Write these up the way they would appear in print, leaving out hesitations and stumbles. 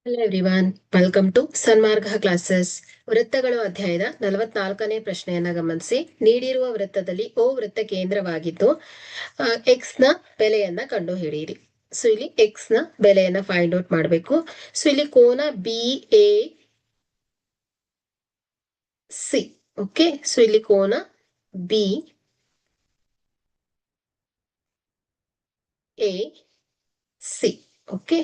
Hello everyone, welcome to Sanmarga classes. ವೃತ್ತಗಳು ಅಧ್ಯಾಯದ 44ನೇ ಪ್ರಶ್ನೆಯನ್ನ ಗಮನಿಸಿ. ನೀಡಿರುವ ವೃತ್ತದಲ್ಲಿ ಓ ವೃತ್ತ ಕೇಂದ್ರವಾಗಿದ್ದು ಎಕ್ಸ್ ನ ಬೆಲೆಯನ್ನ ಕಂಡು ಹಿಡಿಯಿರಿ. ಸೊ ಇಲ್ಲಿ ಎಕ್ಸ್ ನ ಬೆಲೆಯನ್ನ ಫೈಂಡ್ ಔಟ್ ಮಾಡಬೇಕು. ಸೊ ಇಲ್ಲಿ ಕೋನ B A C. Okay, so ಇಲ್ಲಿ ಕೋನ B A C. Okay,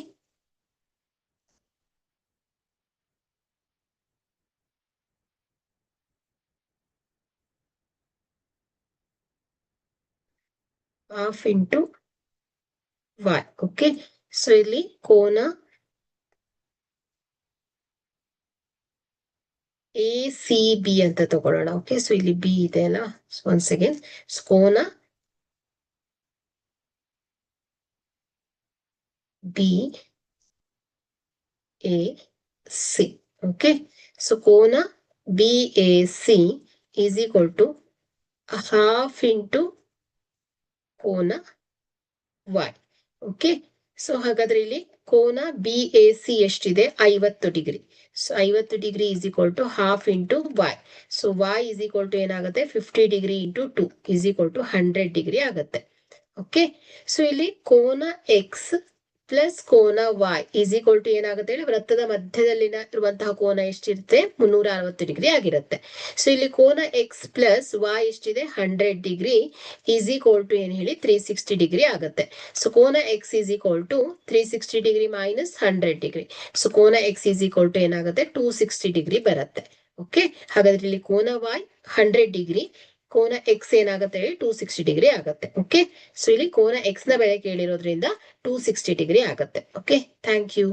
half into y. Okay, so ಇಲ್ಲಿ ಕೋನ ಎ ಸಿ ಬಿ ಅಂತ ತಗೊಳ್ಳೋಣ. ಓಕೆ, ಸೊ ಇಲ್ಲಿ ಬಿ ಇದೆ ಅಲ್ಲ, ಒನ್ಸ್ ಅಗೇನ್ ಕೋನ B A C. Okay, so ಕೋನ B A C is equal to half into ಕೋನ y. ಓಕೆ, ಸೊ ಹಾಗಾದ್ರೆ ಇಲ್ಲಿ ಕೋನ ಬಿ ಎ ಸಿ ಎಷ್ಟಿದೆ? 50 degree. So 50 degree is equal to half into y. So y is equal to ಏನಾಗುತ್ತೆ? 50 degree into 2 is equal to 100 degree ಆಗುತ್ತೆ. Okay, so ಇಲ್ಲಿ ಕೋನ X plus ಕೋನ y ಈಸ್ ಈಕ್ವಲ್ ಟು ಏನಾಗುತ್ತೆ ಹೇಳಿ? ವೃತ್ತದ ಮಧ್ಯದಲ್ಲಿನ ಇರುವಂತಹ ಕೋನ ಎಷ್ಟಿರುತ್ತೆ? 360 ಡಿಗ್ರಿ ಆಗಿರುತ್ತೆ. ಸೊ ಇಲ್ಲಿ ಕೋನ ಎಕ್ಸ್ ಪ್ಲಸ್ y ಎಷ್ಟಿದೆ? 100 ಡಿಗ್ರಿ ಈಸ್ ಈಕ್ವಲ್ ಟು ಏನ್ ಹೇಳಿ? 360 ಡಿಗ್ರಿ ಆಗುತ್ತೆ. ಸೊ ಕೋನ X is equal to 360 degree minus 100 degree. So ಕೋನ ಎಕ್ಸ್ ಈಸ್ ಈಕ್ವಲ್ ಟು ಏನಾಗುತ್ತೆ? 260 ಡಿಗ್ರಿ ಬರುತ್ತೆ. ಓಕೆ, ಹಾಗಾದ್ರೆ ಇಲ್ಲಿ ಕೋನ y 100 ಡಿಗ್ರಿ, ಕೋನ ಎಕ್ಸ್ ಏನಾಗುತ್ತೆ ಹೇಳಿ? 260 ಡಿಗ್ರಿ ಆಗುತ್ತೆ. ಓಕೆ, ಸೊ ಇಲ್ಲಿ ಕೋನ ಎಕ್ಸ್ ನ ಬೆಲೆ ಕೇಳಿರೋದ್ರಿಂದ 260 ಡಿಗ್ರಿ ಆಗುತ್ತೆ. Okay, thank you.